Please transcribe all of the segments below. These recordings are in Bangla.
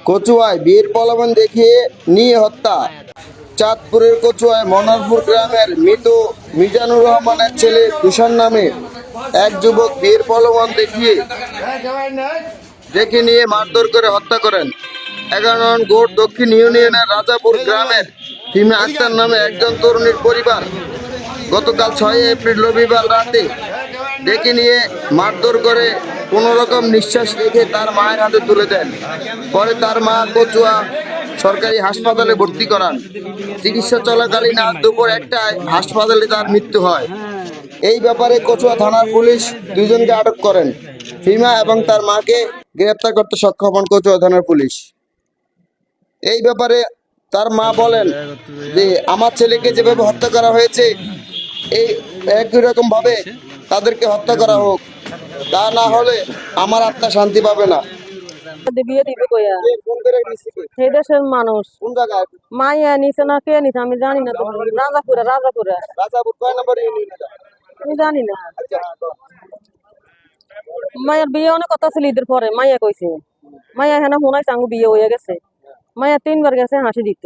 কচুয়ায় বিয়ের প্রলোভন দেখিয়ে নিয়ে হত্যা। চাঁদপুরের কচুয়ায় মনোহরপুর গ্রামের মৃত মিজানুর রহমানের ছেলে তুষার নামে এক যুবক বিয়ের প্রলোভন দেখে নিয়ে মারধর করে হত্যা করেন। 11 নং গোট দক্ষিণ ইউনিয়নের রাজাপুর গ্রামের হিমা আক্তার নামে একজন তরুণীর পরিবার গতকাল 6 এপ্রিল রবিবার রাতে ডেকে নিয়ে মারধর করে কোনো রকম নিঃশ্বাস রেখে তার মায়ের হাতে তুলে দেন। পরে তার মা কচুয়া সরকারি হাসপাতালে ভর্তি করান। চিকিৎসা চলাকালীন আজ দুপুর 1টায় হাসপাতালে তার মৃত্যু হয়। এই ব্যাপারে কচুয়া থানার পুলিশ দুজনকে আটক করেন। ফিমা এবং তার মাকে গ্রেপ্তার করতে সক্ষম হন কচুয়া থানার পুলিশ। এই ব্যাপারে তার মা বলেন যে আমার ছেলেকে যেভাবে হত্যা করা হয়েছে এই একই রকম ভাবে তাদেরকে হত্যা করা হোক, তা না হলে আমার আত্মা শান্তি পাবে না। বিয়ে দিবে কইয়া সেই দেশের মানুষ কোন জায়গায়? মাইয়া নিছে না কে নিছে আমি জানি না তো। রাজাপুরে রাজাপুরে রাজাপুর কয় নম্বর ইউনিয়ন এটা? আমি জানি না। আচ্ছা, মায়ের বিয়ে অনেক কথা ছিল ঈদের পরে মাইয়া কইছে মাইয়া হেনা শুনাইছে আঙ্গু বিয়ে হয়ে গেছে। মাইয়া 3বার গেছে হাসি দিত।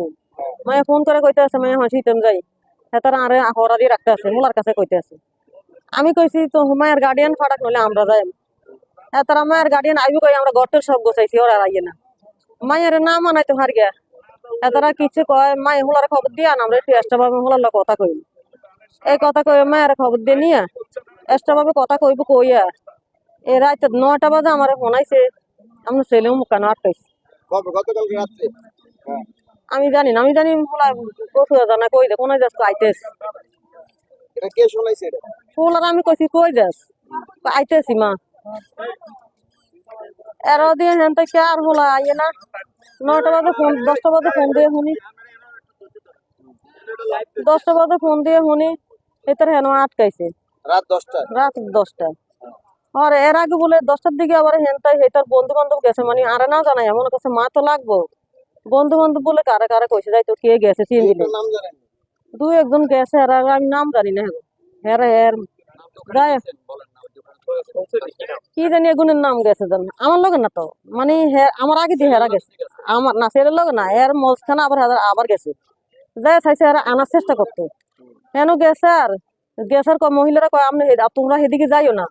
মাইয়া ফোন করে কইতে আছে মাইয়া হাসি দিতাম যাই হেতারা আরে হরা দিয়ে রাখতে আছে মোলার কাছে কইতে আছে। আমি কইছি তো মায়ের গার্ডিয়ান ফাটাক নইলে আমরা যাই। হেতারা মায়ের গার্ডিয়ান আইবি কই আমরা ঘরটের সব গোছাইছি ওরা আইয়ে না। মায়ের না মানাইতে হার গিয়া এতারা কিছু কয় মায়ে হোলার খবর দিয়া আমরা একটু এক্সট্রা ভাবে হোলার কথা কই। এই কথা কই মায়ের খবর দিয়ে নিয়া এক্সট্রা ভাবে কথা কইব কইয়া এই রাত 9টা বাজে আমার ফোন আইছে আমরা ছেলেও মুখ কেন আটকাইছি। গতকাল রাত্রে আমি জানি না, আমি জানি হোলা কচুয়া জানা কই দে কোন যাস আইতেস এটা কে শোনাইছে এটা? হোলার আমি কইছি কই যাস আইতেছি মা এরা দিয়ে হেন থেকে আর হোলা আইয়ে না। 9টা বাজে ফোন 10টা বাজে ফোন দিয়ে শুনি 10টা বাজে ফোন দিয়ে শুনি এটার হেন আটকাইছে রাত 10টা? রাত 10টা। আর এর আগে বলে 10টার দিকে আবার হেনতাই হেতার বন্ধু বান্ধব গেছে মানে আরে না জানাই এমন কাছে মা তো লাগবো বন্ধু বান্ধব বলে কারে কারে কইছে যাই তো কে গেছে চিনবি নাম জানেন? 2-1 জন গেছে আর আমি নাম জানি না হেরে এর গায়ে কি জানি এগুনের নাম গেছে জান আমার লগে না তো মানে আমার আগে দিয়ে হেরা গেছে আমার না সেরের লগে না এর মজখানা আবার আবার গেছে যাই চাইছে এরা আনার চেষ্টা করতে কেন গেছে আর গেছের মহিলারা কয় আপনি তোমরা সেদিকে যাইও না।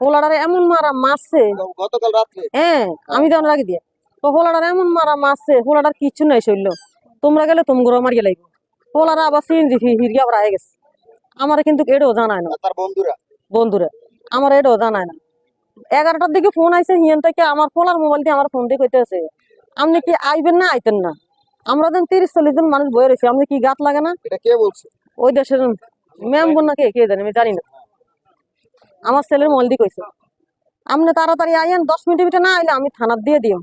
হোলাডারে এমন মারা মারছে গতকাল রাত্রে? হ্যাঁ আমি যেমন রাখি দিয়ে তো হোলাডার এমন মারা মারছে হোলাডার কিচ্ছু নাই শৈল তোমরা গেলে তোমরা মারিয়ে লাগবে। হোলারা আবার সিনজি হিরিয়া আবার আগে গেছে আমার কিন্তু এটাও জানায় না। তার বন্ধুরা আমার এটাও জানায় না। 11টার দিকে ফোন আইছে হিয়ান থেকে আমার পোলার মোবাইল দিয়ে আমার ফোন দিয়ে কইতেছে আপনি কি আইবেন না আইতেন না আমরা যেন 30-40 জন মানুষ বয়ে রয়েছি আপনি কি গাত লাগে না? এটা কে বলছে? ওই দেশের ম্যাম বোন না কে জানি আমি জানি না। আমার ছেলের মোবাইল দিয়ে কইছে আপনি তাড়াতাড়ি আইয়েন 10 মিনিটের ভিতরে না আইলে আমি থানার দিয়ে দিম।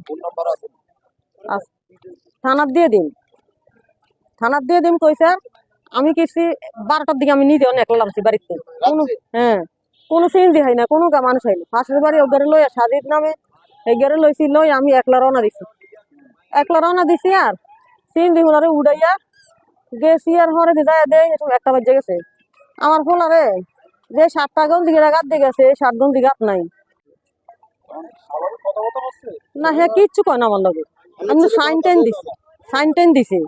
থানার দিয়ে দিম কইছে। আমি কিছু 12টার দিকে আমি নিজে অনেক লাগছি বাড়িতে কোনো কোনো চিন্তি হয় না কোনো মানুষ হয় না ফাঁসের বাড়ি ওগারে লইয়া সাজিদ নামে এগারে লইছি লই আমি একলা রওনা দিছি আর চিন্তি হোলারে উড়াইয়া গেছি আর হরে দিয়ে যায় দেয় 1টা বাজে গেছে আমার হোলারে যে 7টা গন দিকে গাত দিয়ে গেছে 7 গন দিকে গাত নাই না হ্যাঁ কিচ্ছু কয় না আমার লগে আমি সাইন টেন দিছে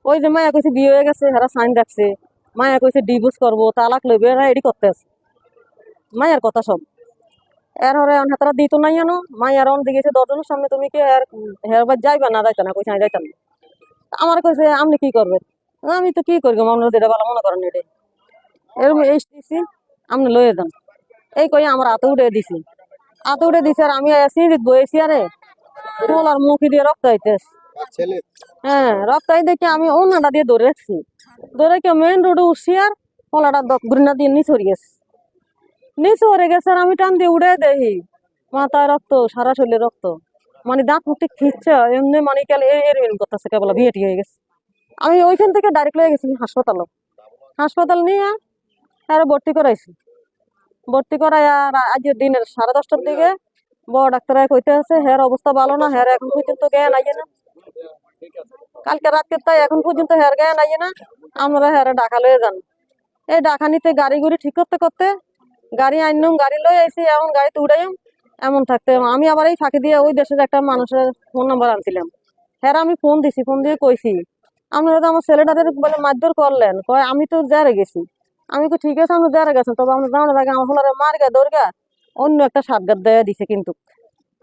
ওই যে মায়া কইছে বিয়ে হয়ে গেছে হেরা সাইন রাখছে মায়া কইছে ডিভোর্স করবো তালাক লইবে এরা এডি করতে আছে মায়ের কথা সব এর হরে হাতারা দিত নাই জানো মায়ের অন দিকে 10 জনের সামনে তুমি কি হেরবার যাইবা না যাইতা না কইছে আমি যাইতাম না। আমার কইছে আপনি কি করবেন আমি তো কি করবো আপনার যেটা ভালো মনে করেন এটা এরকম এই দিছি আপনি লয়ে যান এই কই আমার হাতে উঠে দিছি আর আমি সিঁড়িত বয়েছি আরে আর মুখি দিয়ে রক্ত আইতেছে। হ্যাঁ রক্ত আই দেখে আমি ওনাটা দিয়ে ধরে রাখছি ধরে কেউ মেইন রোডে উঠছি আর ওলাটা গুরিনা দিয়ে নিচে হয়ে গেছে আর আমি টান দিয়ে উড়ে দেখি মাথায় রক্ত সারা শরীরে রক্ত মানে দাঁত মুখে খিচ্ছে এমনি মানে এরকম করতেছে কেবল বিয়েটি হয়ে গেছে। আমি ওইখান থেকে ডাইরেক্ট লয়ে গেছি হাসপাতাল নিয়ে আর ভর্তি করাই আর আজ দিনের 10:30টার দিকে বড় ডাক্তার কইতে আছে হের অবস্থা ভালো না হের এখন পর্যন্ত জ্ঞান আইয়ে না কালকে রাতকে তাই এখন পর্যন্ত হের জ্ঞান আইয়ে না আমরা হেরে ঢাকা লয়ে যান। এই ঢাকা নিতে গাড়ি গুড়ি ঠিক করতে গাড়ি আইনুম গাড়ি লয়ে আইছি এখন গাড়িতে উড়াইম এমন থাকতে আমি আবার এই ফাঁকি দিয়ে ওই দেশের একটা মানুষের ফোন নাম্বার আনছিলাম হ্যাঁ আমি ফোন দিছি, ফোন দিয়ে কইছি আপনারা তো আমার ছেলেটাদের বলে মারধর করলেন, কয় আমি তো জেরে গেছি। আমি তো ঠিক আছে আপনি জেরে গেছেন, তবে আপনি জানার আগে আমার হলারে মারগা দৌড়গা অন্য একটা সাতগাত দেয়া দিছে। কিন্তু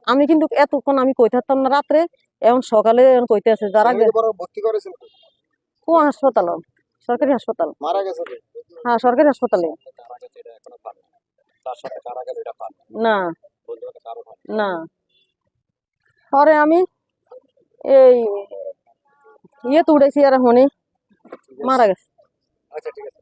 আমি কিন্তু এতক্ষণ আমি কই থাকতাম না রাত্রে, এখন সকালে এখন কইতে আছে যারা ভর্তি করেছেন ও হাসপাতাল, সরকারি হাসপাতাল। মারা গেছে তো? হ্যাঁ সরকারি হাসপাতালে। না না, পরে আমি এই ইয়ে তুড়েছি আর হনি মারা গেছে। আচ্ছা ঠিক আছে।